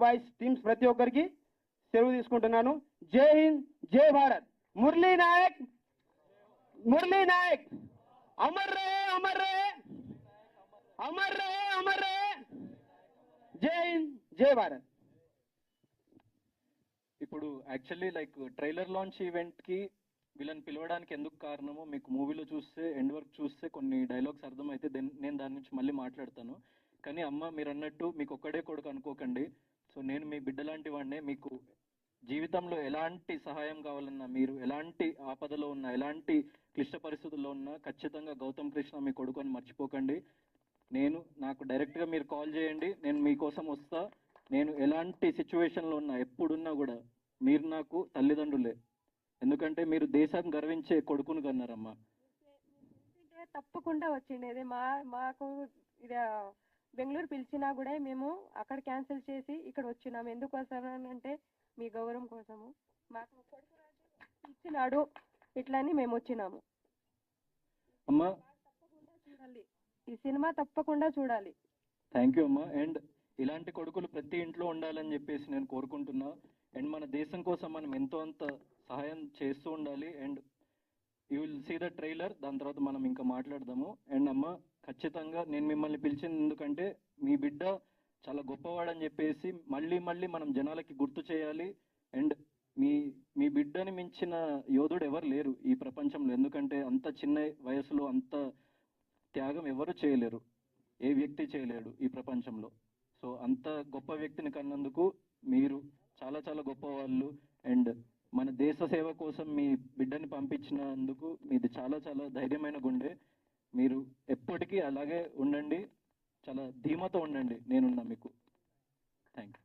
Boys teams ప్రతి ఒక్కరికి సెలవు తీసుకుంటున్నాను. జై హింద్, జై భారత్. మురళీ నాయక్, మురళీ నాయక్, అమర్ రే, అమర్ రే, అమర్ రే, అమర్ రే. జై హింద్, జై భారత్. ఇప్పుడు యాక్చువల్లీ లైక్ ట్రైలర్ లాంచ్ ఈవెంట్కి వీళ్ళని పిలవడానికి ఎందుకు కారణమో మీకు మూవీలో చూస్తే ఎండ్ వర్క్ చూస్తే కొన్ని డైలాగ్స్ అర్థమైతే నేను దాని నుంచి మళ్ళీ మాట్లాడతాను. కానీ అమ్మ మీరు అన్నట్టు మీకు ఒక్కడే కొడుకు అనుకోకండి. సో నేను మీ బిడ్డ లాంటి వాడినే. మీకు జీవితంలో ఎలాంటి సహాయం కావాలన్నా, మీరు ఎలాంటి ఆపదలో ఉన్నా, ఎలాంటి క్లిష్ట పరిస్థితుల్లో ఉన్నా ఖచ్చితంగా గౌతమ్ కృష్ణ మీ కొడుకు అని మర్చిపోకండి. నాకు డైరెక్ట్గా మీరు కాల్ చేయండి, నేను మీకోసం వస్తా. నేను ఎలాంటి సిచ్యువేషన్లో ఉన్నా, ఎప్పుడున్నా కూడా మీరు నాకు తల్లిదండ్రులే. ఎందుకంటే మీరు దేశం గర్వించే కొడుకును కన్నారమ్మా. తప్పకుండా వచ్చిండేది. మాకు బెంగళూరు పిలిచినా కూడా మేము అక్కడ క్యాన్సిల్ చేసి ఇక్కడ వచ్చినాము. ఎందుకు వస్తానంటే మీ గౌరవం కోసము. మాకు కొడుకు ఇచ్చినాడు, ఇట్లని మేము వచ్చినాము. అమ్మా తప్పకుండా చూడాలి, ఈ సినిమా తప్పకుండా చూడాలి. థ్యాంక్ యూ అమ్మా. అండ్ ఇలాంటి కొడుకులు ప్రతి ఇంట్లో ఉండాలని చెప్పేసి నేను కోరుకుంటున్నా. అండ్ మన దేశం కోసం మనం ఎంతో అంత సహాయం చేస్తూ ఉండాలి. And you will see the trailer, దాని తర్వాత మనం ఇంకా మాట్లాడదాము. అండ్ అమ్మ ఖచ్చితంగా నేను మిమ్మల్ని పిలిచింది ఎందుకంటే మీ బిడ్డ చాలా గొప్పవాడని చెప్పేసి మళ్ళీ మళ్ళీ మనం జనాలకి గుర్తు చేయాలి. అండ్ మీ బిడ్డని మించిన యోధుడు ఎవరు లేరు ఈ ప్రపంచంలో. ఎందుకంటే అంత చిన్న వయసులో అంత త్యాగం ఎవరు చేయలేరు, ఏ వ్యక్తి చేయలేడు ఈ ప్రపంచంలో. సో అంత గొప్ప వ్యక్తిని కన్నందుకు మీరు చాలా చాలా గొప్పవాళ్ళు. అండ్ మన దేశ సేవ కోసం మీ బిడ్డని పంపించినందుకు మీది చాలా చాలా ధైర్యమైన గుండె. మీరు ఎప్పటికీ అలాగే ఉండండి, చాలా ధీమాతో ఉండండి. నేనున్నా మీకు. Thank you.